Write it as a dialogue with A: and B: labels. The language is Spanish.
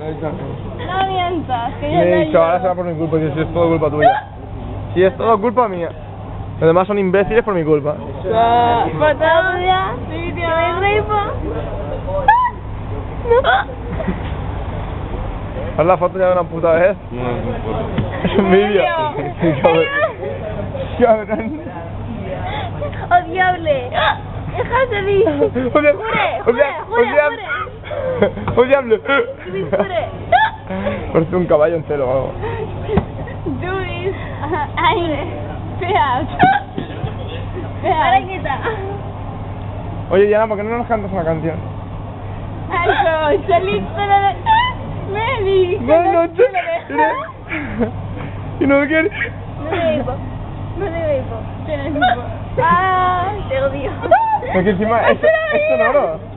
A: No mientas, que yo
B: Me
A: te
B: he dicho, ahora
A: ayudo.
B: será por mi culpa, si es todo culpa tuya. Si es todo culpa mía. Los demás son imbéciles por mi culpa.
A: Fotografía, telegrafo.
B: Haz la foto ya de una puta vez.
C: No es un foto.
B: Es un vídeo. Cabrón.
A: Odiable. Déjate de ir.
B: ¡Jure! ¡Odiable! Parece un caballo entero o algo.
A: Do it. Ay, fea. Ahora quita.
B: Oye, Diana, ¿por qué no nos cantas una canción?
A: Ay, salí para Meli.
B: No, noche. Y no quiere.
A: No le hipo. No le hipo. Tienes hipo. Ah, te odio.
B: Porque encima es sonoro.